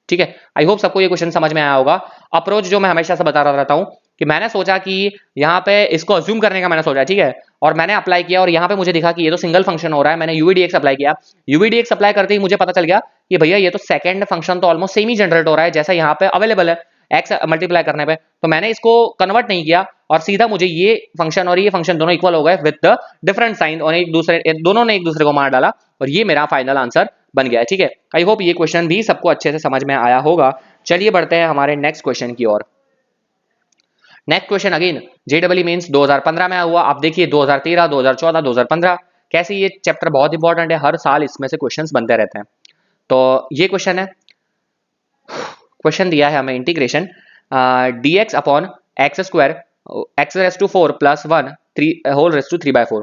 ठीक है। आई होप सबको ये क्वेश्चन समझ में आया होगा। अप्रोच जो मैं हमेशा से बता रहा रहता हूं कि मैंने सोचा कि यहाँ पे इसको अज्यूम करने का मैंने सोचा, ठीक है, और मैंने अप्लाई किया और यहाँ पे मुझे दिखा कि ये तो सिंगल फंक्शन हो रहा है, मैंने यूवीडीएक्स अप्लाई किया। यूवीडीएक्स अप्लाई करते ही मुझे पता चल गया कि भैया ये तो सेकंड फंक्शन तो ऑलमोस्ट सेम ही जनरेट हो रहा है जैसा यहाँ पे अवेलेबल है एक्स मल्टीप्लाई करने पे, तो मैंने इसको कन्वर्ट नहीं किया और सीधा मुझे ये फंक्शन और ये फंक्शन दोनों इक्वल हो गए विद द डिफरेंट साइन, और एक दूसरे दोनों ने एक दूसरे को मार डाला और ये मेरा फाइनल आंसर बन गया है, ठीक है। आई होप ये क्वेश्चन भी सबको अच्छे से समझ में आया होगा। चलिए बढ़ते हैं हमारे नेक्स्ट क्वेश्चन की ओर। Next question again JW means 2015 में हुआ। आप देखिए 2013, 2014, 2015 कैसे ये चैप्टर बहुत इंपॉर्टेंट है, हर साल इसमें से क्वेश्चंस बनते रहते हैं। तो ये क्वेश्चन है, क्वेश्चन दिया है हमें integration dx upon x square x raise to 4 plus 1 3 whole raise to 3/4।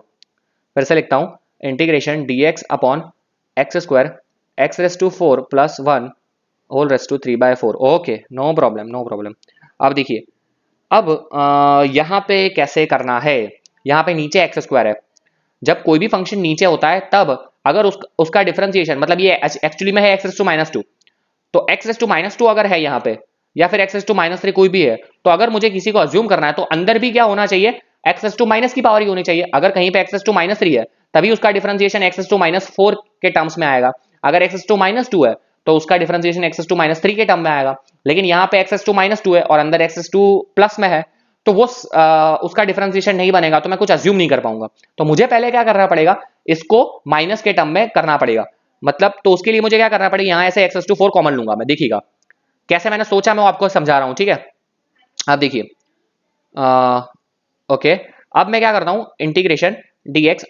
फिर से लिखता हूं, integration dx upon x square x raise to 4 plus 1 whole raise to 3/4। Okay, no problem no problem. अब देखिए, अब यहाँ पे कैसे करना है, यहाँ पे नीचे एक्स स्क्वायर है, जब कोई भी फंक्शन नीचे होता है तब अगर उसका डिफरेंशिएशन, मतलब ये एक्चुअली में है एक्स रेस टू -2, तो एक्स रेस टू -2 अगर है यहाँ पे या फिर एक्स रेस टू -3 कोई भी है, तो अगर मुझे किसी को अज्यूम करना है तो अंदर भी क्या होना चाहिए, एक्स रेस टू माइनस की पावर ही होनी चाहिए। अगर कहीं पे एक्स रेस टू -3 है तभी उसका डिफरेंशिएशन एक्स रेस टू -4 के टर्म्स में आएगा, अगर एक्स रेस टू -2 है तो उसका डिफरेंशिएशन एक्स रेस टू -3 के टर्म में आएगा। लेकिन यहाँ पे एक्स रेस टू -2 है और अंदर एक्स रेस टू प्लस में है, तो वो उसका डिफरेंशिएशन नहीं बनेगा, तो मैं कुछ अज्यूम नहीं कर पाऊंगा। तो मुझे पहले क्या करना पड़ेगा, इसको माइनस के टर्म में करना पड़ेगा, मतलब तो उसके लिए मुझे क्या करना पड़ेगा, यहाँ ऐसे एक्स टू 4 कॉमन लूंगा मैं। देखिएगा कैसे मैंने सोचा, मैं आपको समझा रहा हूं, ठीक है। अब देखिए ओके, अब मैं क्या करता हूं, इंटीग्रेशन dx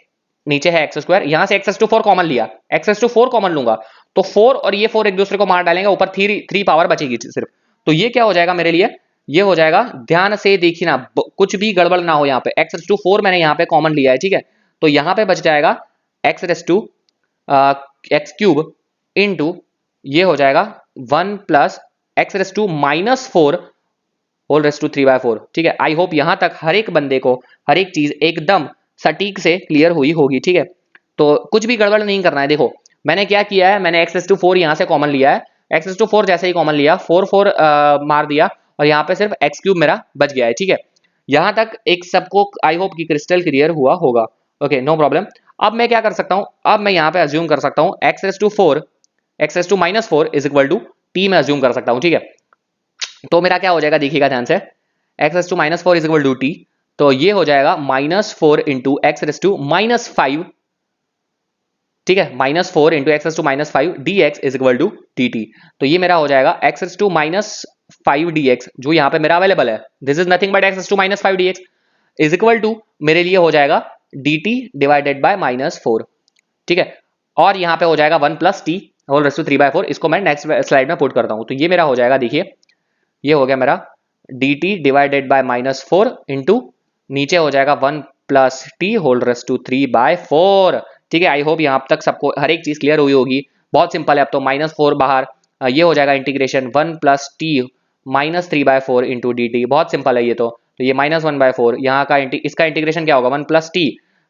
नीचे है एक्स स्क्वायर, यहां से एक्स टू 4 कॉमन लिया, एक्स टू 4 कॉमन लूंगा तो 4 और ये 4 एक दूसरे को मार डालेंगे, ऊपर 3 पावर बचेगी सिर्फ। तो ये क्या हो जाएगा मेरे लिए, ये हो जाएगा, ध्यान से देखिए ना, कुछ भी गड़बड़ ना हो, यहाँ पे एक्स टू 4 मैंने यहाँ पे कॉमन लिया है, ठीक है। तो यहाँ पे बच जाएगा x raise to x cube into ये हो जाएगा 1 plus x raise to -4 whole raise to 3/4, ठीक है। आई होप यहां तक हर एक बंदे को हर एक चीज एकदम सटीक से क्लियर हुई होगी, ठीक है। तो कुछ भी गड़बड़ नहीं करना है। देखो मैंने क्या किया है, मैंने एक्स रेस टू 4 यहां से कॉमन लिया है, एक्स रेस टू 4 जैसे ही कॉमन लिया 4 मार दिया और यहाँ पे सिर्फ एक्स क्यूब मेरा बच गया है, ठीक है। यहां तक एक सबको आई होप की क्रिस्टल क्लियर हुआ होगा। Okay, no problem. अब मैं क्या कर सकता हूं, अब मैं यहाँ पे अज्यूम कर सकता हूँ x raise to 4 x raise to -4 is equal to t में अज्यूम कर सकता हूँ, ठीक है। तो मेरा क्या हो जाएगा, देखिएगा ध्यान से, x raise to -4 is equal to t, तो ये हो जाएगा -4 इंटू एक्स रेस टू -5, ठीक है, -4 into x raise to -5 dx is equal to dt। तो ये मेरा हो जाएगा एक्स रेस टू -5 dx, जो यहाँ पे मेरा अवेलेबल है, this is nothing but x raise to -5 dx is equal to मेरे लिए हो जाएगा dt डिवाइडेड बाय -4, ठीक है। और यहाँ पे हो जाएगा 1 plus t whole raise to 3/4, इसको मैं नेक्स्ट स्लाइड में पुट करता हूँ। तो ये मेरा हो जाएगा, देखिए ये हो गया मेरा dt डिवाइडेड बाय -4 इंटू नीचे हो जाएगा 1 plus t whole raise to 3/4, ठीक है। आई होप यहाँ तक सबको हर एक चीज क्लियर हुई होगी। बहुत सिंपल है, अब तो -4 बाहर, ये हो जाएगा integration 1 plus T -3/4 into d T, बहुत सिंपल है ये तो ये -1/4 यहाँ का इसका इंटीग्रेशन क्या होगा, 1 plus T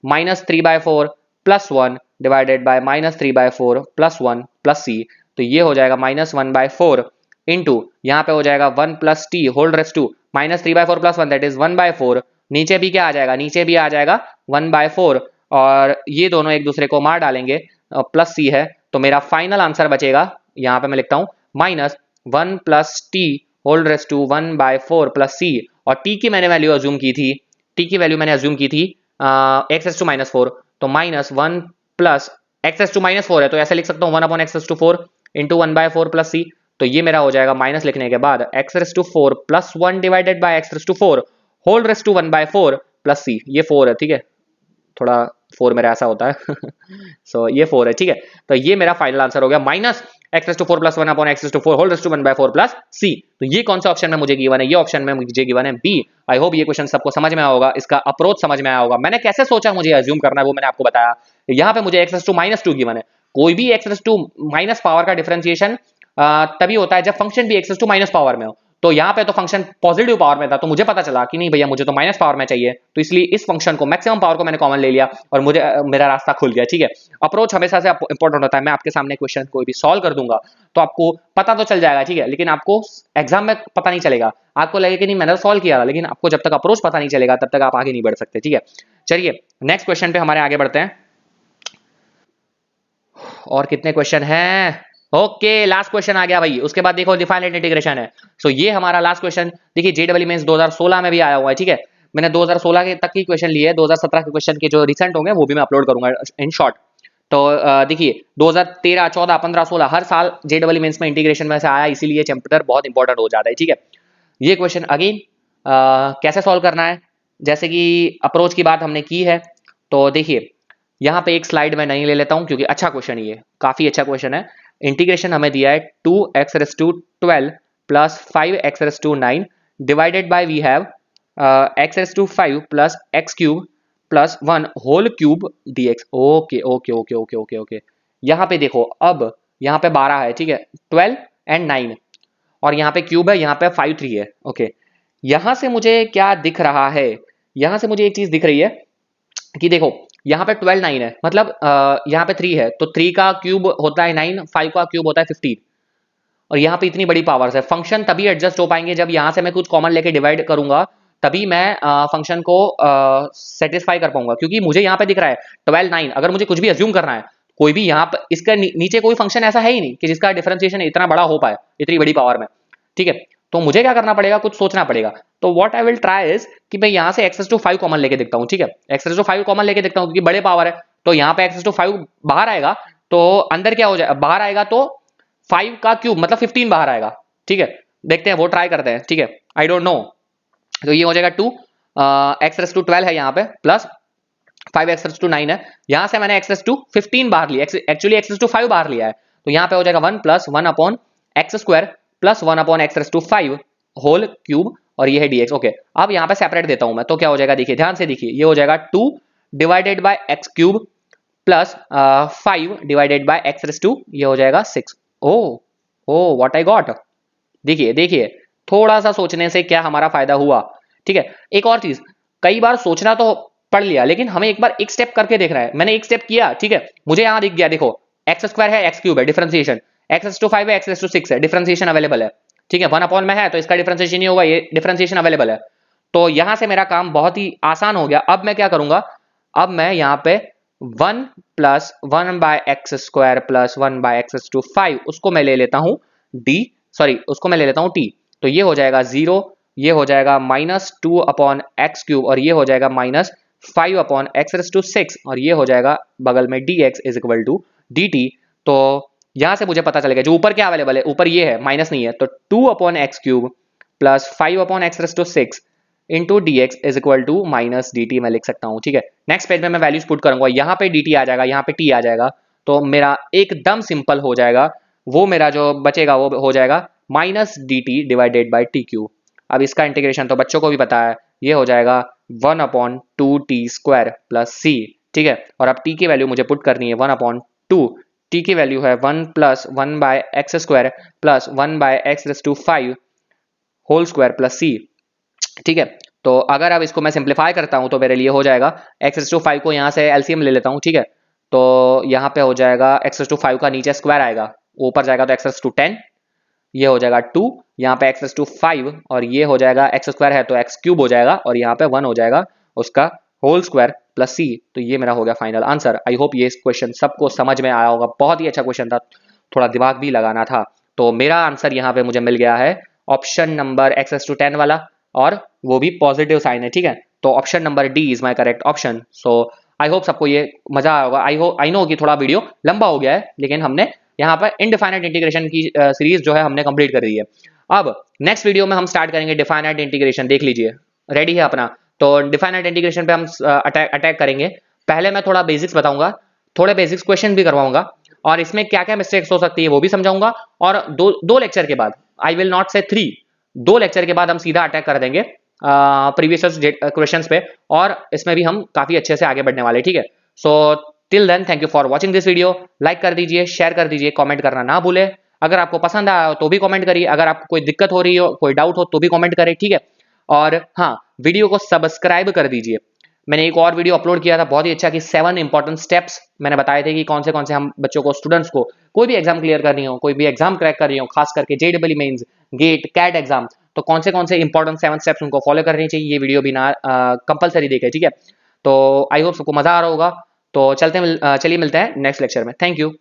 -3/4 plus 1 divided by -3/4 plus 1 plus C, तो ये हो जाएगा -1/4 इंटू यहाँ पे हो जाएगा 1 plus T whole raise to -3/4 plus 1 that is 1/4, नीचे भी क्या आ जाएगा, नीचे भी आ जाएगा 1/4 और ये दोनों एक दूसरे को मार डालेंगे, प्लस सी है, तो मेरा फाइनल आंसर बचेगा, यहाँ पे मैं लिखता हूँ -1 plus T whole raise to 1/4 plus C, और टी की मैंने वैल्यू अज्यूम की थी, टी की वैल्यू मैंने अज्यूम की थी एक्स रेस टू -4, तो -1 प्लस एक्स रेस टू -4 है तो ऐसे लिख सकता हूँ 1 upon x raise to 4 into 1/4 plus C, तो ये मेरा हो जाएगा माइनस लिखने के बाद x raise to 4 plus 1 divided by x raise to 4 whole raise to 1/4 plus C, ये 4 है, ठीक है, थोड़ा 4 मेरा ऐसा होता है सो ये 4 है, ठीक है। तो ये मेरा फाइनल आंसर हो गया minus x raise to 4 plus 1 upon x raise to 4 whole raise to 1/4 plus C. तो ये कौन सा ऑप्शन में मुझे गिवन है, ये ऑप्शन में मुझे गिवन है बी। आई होप ये क्वेश्चन सबको समझ में आया होगा, इसका अप्रोच समझ में आया होगा, मैंने कैसे सोचा मुझे अज्यूम करना है वो मैंने आपको बताया। यहाँ पे मुझे एक्स रेस टू -2 गिवन है, कोई भी x raise to minus power का डिफरेंशिएशन तभी होता है जब फंक्शन भी x raise to minus power में हो, तो यहाँ पे तो फंक्शन पॉजिटिव पावर में था, तो मुझे पता चला कि नहीं भैया मुझे तो माइनस पावर में चाहिए, तो इसलिए इस फंक्शन को मैक्सिमम पावर को मैंने कॉमन ले लिया और मुझे मेरा रास्ता खुल गया। ठीक है, अप्रोच हमेशा से इंपॉर्टेंट होता है। मैं आपके सामने क्वेश्चन कोई भी सॉल्व कर दूंगा तो आपको पता तो चल जाएगा, ठीक है, लेकिन आपको एग्जाम में पता नहीं चलेगा, आपको लगेगा कि नहीं मैंने सॉल्व किया, लेकिन आपको जब तक अप्रोच पता नहीं चलेगा तब तक आप आगे नहीं बढ़ सकते। ठीक है, चलिए नेक्स्ट क्वेश्चन पे हमारे आगे बढ़ते हैं। और कितने क्वेश्चन हैं? ओके, लास्ट क्वेश्चन आ गया भाई, उसके बाद देखो डिफाइनेट इंटीग्रेशन है। सो ये हमारा लास्ट क्वेश्चन, देखिए जेडब्ल्यू मेंस 2016 में भी आया हुआ है। ठीक है, मैंने 2016 के तक की क्वेश्चन लिए, 2017 के क्वेश्चन के जो रिसेंट होंगे वो भी मैं अपलोड करूंगा इन शॉर्ट। तो देखिए 2013, 14, 15, 16 हर साल जेडब्ल्यू मेंस में इंटीग्रेशन में से आया, इसीलिए चैप्टर बहुत इंपॉर्टेंट हो जाता है। ठीक है, ये क्वेश्चन अगेन कैसे सॉल्व करना है, जैसे कि अप्रोच की बात हमने की है, तो देखिए यहाँ पे एक स्लाइड में नहीं ले लेता हूँ क्योंकि अच्छा क्वेश्चन, ये काफी अच्छा क्वेश्चन है। इंटीग्रेशन हमें दिया है 2x⁻² plus 5x⁻9 divided by we have x⁻5 plus x³ plus 1 whole cube dx। Okay okay okay okay okay okay, यहाँ पे देखो, अब यहाँ पे 12 है, ठीक है, 12 एंड 9, और यहाँ पे क्यूब है, यहाँ पे 5 3 है। ओके, यहाँ से मुझे क्या दिख रहा है, यहाँ से मुझे एक चीज दिख रही है कि देखो यहाँ पे 12 9 है, मतलब यहाँ पे 3 है, तो 3 का क्यूब होता है 9, 5 का क्यूब होता है 15, और यहाँ पे इतनी बड़ी पावर्स है। फंक्शन तभी एडजस्ट हो पाएंगे जब यहाँ से मैं कुछ कॉमन लेके डिवाइड करूंगा, तभी मैं फंक्शन को सेटिस्फाई कर पाऊंगा, क्योंकि मुझे यहाँ पे दिख रहा है 12 9। अगर मुझे कुछ भी अज्यूम करना है, कोई भी यहाँ पे इसके नीचे कोई फंक्शन ऐसा है ही नहीं कि जिसका डिफरेंशिएशन इतना बड़ा हो पाए इतनी बड़ी पावर में। ठीक है, तो मुझे क्या करना पड़ेगा, कुछ सोचना पड़ेगा। तो what I will try is कि मैं यहाँ से x⁻5 कॉमन लेके देखता हूँ। ठीक है, x⁻5 कॉमन लेके देखता हूँ क्योंकि बड़े पावर है, तो यहाँ पे x⁻5 बाहर आएगा, तो अंदर क्या हो जाएगा, बाहर आएगा तो 5 का क्यूब मतलब 15 बाहर आएगा। ठीक है, देखते हैं, वो ट्राई करते हैं। ठीक है, आई डोंट नो, तो ये हो जाएगा 2 x⁻12 है यहाँ पे, प्लस 5x⁻9 है, यहाँ से मैंने x⁻15 बाहर लिया, एक्चुअली x⁻5 बाहर लिया है, तो यहाँ पे हो जाएगा 1 plus 1 upon x² plus 1 upon x⁻5 whole cube, और ये है dx। ओके, अब यहाँ पे सेपरेट देता हूं मैं, तो क्या हो जाएगा, देखिए ध्यान से देखिए, ये हो जाएगा 2 divided bye x³ plus 5 divided by x⁻, ये हो जाएगा 6। ओ ओ व्हाट आई गॉट, देखिए देखिए, थोड़ा सा सोचने से क्या हमारा फायदा हुआ। ठीक है, एक और चीज, कई बार सोचना तो पढ़ लिया, लेकिन हमें एक बार एक स्टेप करके देखना है। मैंने एक स्टेप किया, ठीक है, मुझे यहां दिख गया, देखो x² है, x³ है, डिफरेंशिएशन, x⁻5 है, x⁻6 है, डिफरेंशिएशन अवेलेबल है। ठीक है, 1 अपॉन में है तो इसका डिफरेंशिएशन नहीं होगा, ये डिफरेंशिएशन अवेलेबल है, तो यहां से मेरा काम बहुत ही आसान हो गया। अब मैं क्या करूंगा, अब मैं यहाँ पे 1 plus 1 by x² plus 1 by x⁻5 उसको मैं ले लेता हूं उसको मैं ले लेता हूं t, तो ये हो जाएगा 0, ये हो जाएगा -2 अपॉन x³ और ये हो जाएगा -5 अपॉन x⁻6, और ये हो जाएगा बगल में dx is equal to dt। तो यहां से मुझे पता चलेगा जो ऊपर क्या अवेलेबल है, ऊपर ये है, माइनस नहीं है, तो 2 upon x³ plus 5 upon x⁻6 into dx is equal to minus dt मैं लिख सकता हूँ। ठीक है, नेक्स्ट पेज में मैं वैल्यूज पुट करूंगा, यहाँ पे dt आ जाएगा, यहाँ पे t आ जाएगा, तो मेरा एकदम सिंपल हो जाएगा, वो मेरा जो बचेगा वो हो जाएगा minus dt divided by T Q. अब इसका इंटीग्रेशन तो बच्चों को भी पता है, ये हो जाएगा 1 अपॉन 2t² प्लस c। ठीक है, और अब t की वैल्यू मुझे पुट करनी है 1 अपॉन 2, t की वैल्यू है 1 plus 1 by x² plus 1 by x⁻5 whole square plus c। ठीक है, तो अगर अब इसको मैं सिंप्लीफाई करता हूं तो मेरे लिए हो जाएगा x⁻5 को यहाँ से एलसीएम ले लेता हूं। ठीक है, तो यहाँ पे हो जाएगा x⁻5 का नीचे स्क्वायर आएगा, ऊपर जाएगा तो x⁻10, ये हो जाएगा 2, यहाँ पे x⁻5 और ये हो जाएगा x² है तो x³ हो जाएगा, और यहाँ पे 1 हो जाएगा उसका होल स्क्वायर प्लस c। तो ये मेरा हो गया फाइनल आंसर। आई होप ये क्वेश्चन सबको समझ में आया होगा, बहुत ही अच्छा क्वेश्चन था, थोड़ा दिमाग भी लगाना था। तो मेरा आंसर यहाँ पे मुझे मिल गया है ऑप्शन नंबर x⁻10 वाला, और वो भी पॉजिटिव साइन है। ठीक है, तो option number D is my correct option. So I hope सबको ये मजा आया होगा। आई नो कि थोड़ा वीडियो लंबा हो गया है, लेकिन हमने यहाँ पर इनडिफाइनाइट इंटीग्रेशन की सीरीज जो है हमने कंप्लीट कर दी है। अब नेक्स्ट वीडियो में हम स्टार्ट करेंगे डिफाइनाइट इंटीग्रेशन, देख लीजिए, रेडी है अपना। तो डिफाइनाइट इंटीग्रेशन पे हम अटैक करेंगे। पहले मैं थोड़ा बेसिक्स बताऊंगा, थोड़े बेसिक्स क्वेश्चन भी करवाऊंगा, और इसमें क्या क्या मिस्टेक्स हो सकती है वो भी समझाऊंगा। और दो लेक्चर के बाद, आई विल नॉट से 3, 2 लेक्चर के बाद हम सीधा अटैक कर देंगे प्रीवियस क्वेश्चंस पे, और इसमें भी हम काफी अच्छे से आगे बढ़ने वाले। ठीक है, so till then thank you for watching this video. Like कर दीजिए, शेयर कर दीजिए, कमेंट करना ना भूले। अगर आपको पसंद आया हो तो भी कमेंट करिए, अगर आपको कोई दिक्कत हो रही हो, कोई डाउट हो तो भी कमेंट करें, ठीक है। और हाँ, वीडियो को सब्सक्राइब कर दीजिए। मैंने एक और वीडियो अपलोड किया था बहुत ही अच्छा कि 7 इंपॉर्टेंट स्टेप्स मैंने बताए थे कि कौन से हम बच्चों को, स्टूडेंट्स को, कोई भी एग्जाम क्लियर करनी हो, कोई भी एग्जाम क्रैक करनी हो, खास करके जेडबल मेंस, गेट, कैट एग्जाम, तो कौन से इंपॉर्टेंट 7 स्टेप्स उनको फॉलो करनी चाहिए, ये वीडियो भी ना कंपलसरी देखे, ठीक है। तो आई होप सबको मजा आ रहा होगा। तो चलिए मिलते हैं नेक्स्ट लेक्चर में। Thank you.